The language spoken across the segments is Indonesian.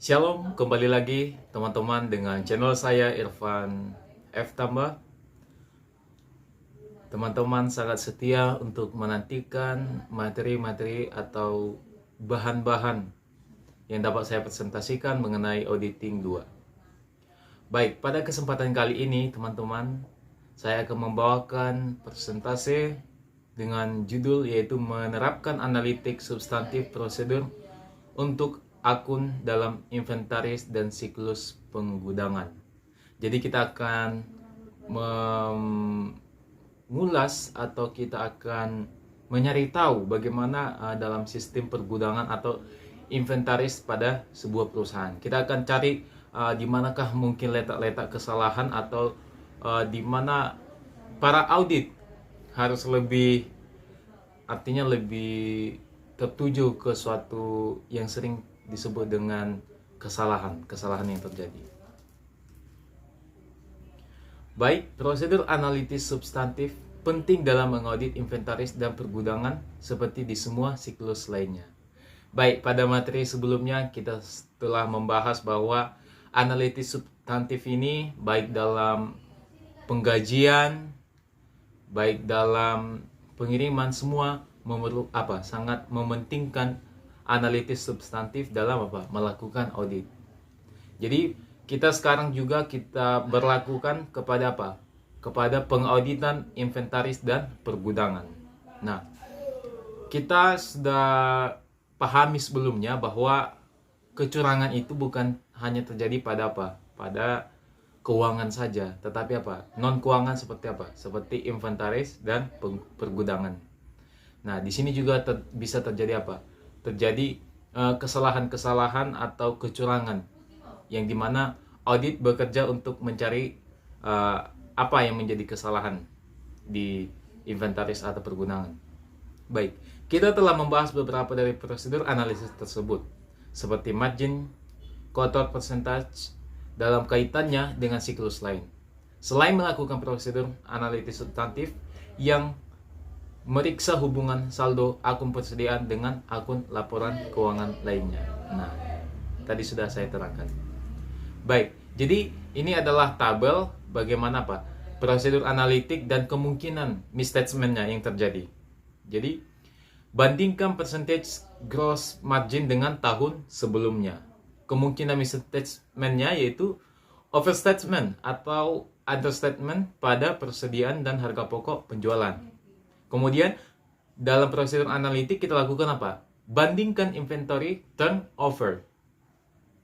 Shalom, kembali lagi teman-teman dengan channel saya Irfan F. Tambah. Teman-teman sangat setia untuk menantikan materi-materi atau bahan-bahan yang dapat saya presentasikan mengenai auditing 2. Baik, pada kesempatan kali ini teman-teman, saya akan membawakan presentasi dengan judul yaitu menerapkan analitik substantif prosedur untuk akun dalam inventaris dan siklus penggudangan. Jadi kita akan mengulas atau kita akan mencari tahu bagaimana dalam sistem pergudangan atau inventaris pada sebuah perusahaan. Kita akan cari di manakah mungkin letak-letak kesalahan atau di mana para audit harus lebih tertuju ke suatu yang sering disebut dengan kesalahan yang terjadi. Baik, prosedur analitis substantif penting dalam mengaudit inventaris dan pergudangan seperti di semua siklus lainnya. Baik, pada materi sebelumnya kita telah membahas bahwa analitis substantif ini baik dalam penggajian, baik dalam pengiriman, semua sangat mementingkan analitis substantif dalam melakukan audit. Jadi kita sekarang juga kita berlakukan kepada kepada pengauditan inventaris dan pergudangan. Nah, kita sudah pahami sebelumnya bahwa kecurangan itu bukan hanya terjadi pada pada keuangan saja, tetapi non keuangan seperti inventaris dan pergudangan. Nah, di sini juga bisa terjadi terjadi kesalahan-kesalahan atau kecurangan yang dimana audit bekerja untuk mencari apa yang menjadi kesalahan di inventaris atau pergudangan. Baik, kita telah membahas beberapa dari prosedur analisis tersebut seperti margin, kotor percentage dalam kaitannya dengan siklus lain. Selain melakukan prosedur analitis substantif yang meriksa hubungan saldo akun persediaan dengan akun laporan keuangan lainnya. Nah, tadi sudah saya terangkan. Baik, jadi ini adalah tabel bagaimana prosedur analitik dan kemungkinan misstatement-nya yang terjadi. Jadi, bandingkan percentage gross margin dengan tahun sebelumnya. Kemungkinan misstatement-nya yaitu overstatement atau understatement pada persediaan dan harga pokok penjualan. Kemudian dalam prosedur analitik kita lakukan bandingkan inventory turnover,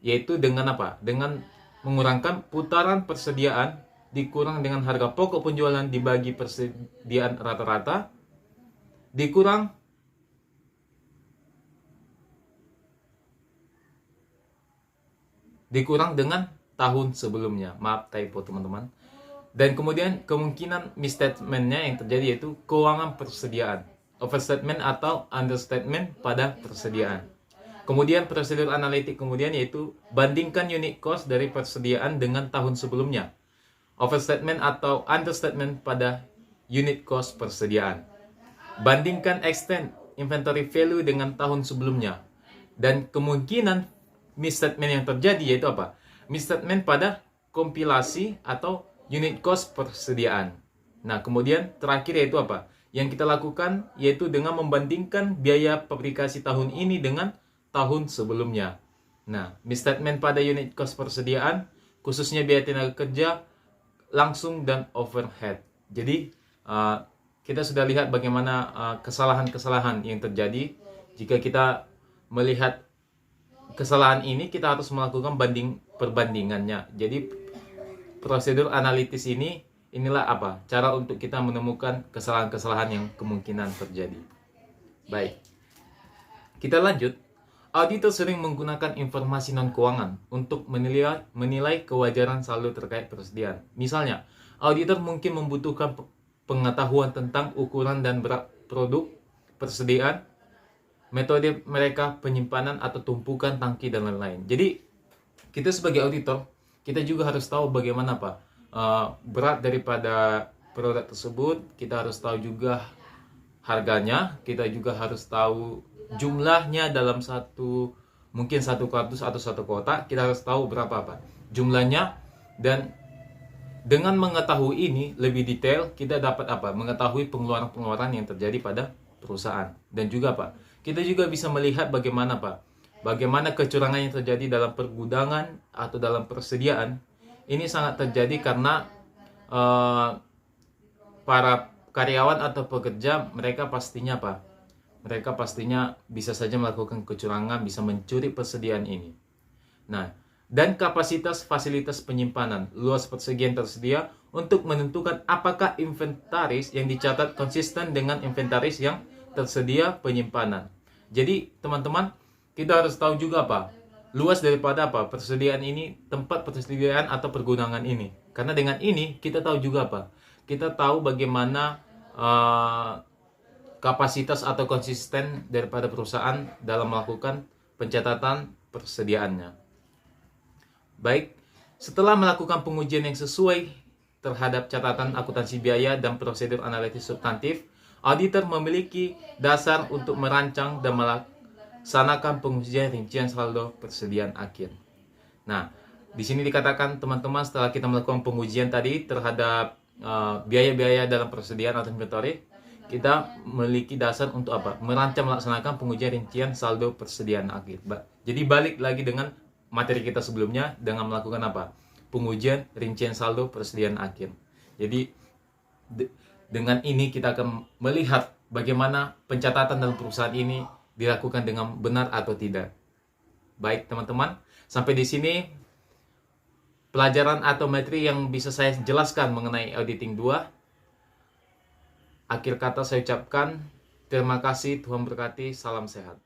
yaitu dengan dengan mengurangkan putaran persediaan dikurang dengan harga pokok penjualan dibagi persediaan rata-rata dikurang dengan tahun sebelumnya. Maaf typo teman-teman. Dan kemudian kemungkinan misstatement-nya yang terjadi yaitu keuangan persediaan, overstatement atau understatement pada persediaan. Kemudian prosedur analitik kemudian yaitu bandingkan unit cost dari persediaan dengan tahun sebelumnya, overstatement atau understatement pada unit cost persediaan. Bandingkan extent inventory value dengan tahun sebelumnya. Dan kemungkinan misstatement yang terjadi yaitu misstatement pada kompilasi atau unit cost persediaan. Nah, kemudian terakhir yaitu yang kita lakukan yaitu dengan membandingkan biaya fabrikasi tahun ini dengan tahun sebelumnya. Nah, misstatement pada unit cost persediaan khususnya biaya tenaga kerja langsung dan overhead. Jadi kita sudah lihat bagaimana kesalahan-kesalahan yang terjadi. Jika kita melihat kesalahan ini, kita harus melakukan perbandingannya. Jadi prosedur analitis inilah cara untuk kita menemukan kesalahan-kesalahan yang kemungkinan terjadi. Baik, kita lanjut. Auditor sering menggunakan informasi non-keuangan untuk menilai kewajaran saldo terkait persediaan. Misalnya, auditor mungkin membutuhkan pengetahuan tentang ukuran dan berat produk persediaan, metode mereka penyimpanan atau tumpukan tangki dan lain-lain. Jadi, kita sebagai auditor, kita juga harus tahu bagaimana berat daripada produk tersebut. Kita harus tahu juga harganya. Kita juga harus tahu jumlahnya dalam satu mungkin satu kardus atau satu kotak, kita harus tahu berapa apa jumlahnya. Dan dengan mengetahui ini lebih detail, kita dapat apa? Mengetahui pengeluaran-pengeluaran yang terjadi pada perusahaan. Dan juga Pak, kita juga bisa melihat bagaimana Pak, bagaimana kecurangan yang terjadi dalam pergudangan atau dalam persediaan. Ini sangat terjadi karena para karyawan atau pekerja, mereka pastinya apa? Mereka pastinya bisa saja melakukan kecurangan, bisa mencuri persediaan ini. Nah, dan kapasitas fasilitas penyimpanan, luas persegi yang tersedia untuk menentukan apakah inventaris yang dicatat konsisten dengan inventaris yang tersedia penyimpanan. Jadi, teman-teman, kita harus tahu juga apa? Luas daripada apa? Persediaan ini, tempat persediaan atau pergudangan ini. Karena dengan ini, kita tahu juga apa? Kita tahu bagaimana kapasitas atau konsisten daripada perusahaan dalam melakukan pencatatan persediaannya. Baik, setelah melakukan pengujian yang sesuai terhadap catatan akuntansi biaya dan prosedur analitis substantif, auditor memiliki dasar untuk merancang dan melaksanakan pengujian rincian saldo persediaan akhir. Nah, di sini dikatakan teman-teman, setelah kita melakukan pengujian tadi terhadap biaya-biaya dalam persediaan atau inventory, kita memiliki dasar untuk apa? Merancang melaksanakan pengujian rincian saldo persediaan akhir. Jadi balik lagi dengan materi kita sebelumnya dengan melakukan apa? Pengujian rincian saldo persediaan akhir. Jadi dengan ini kita akan melihat bagaimana pencatatan dalam perusahaan ini dilakukan dengan benar atau tidak. Baik teman-teman, sampai di sini pelajaran atau materi yang bisa saya jelaskan mengenai auditing 2. Akhir kata saya ucapkan terima kasih, Tuhan berkati, salam sehat.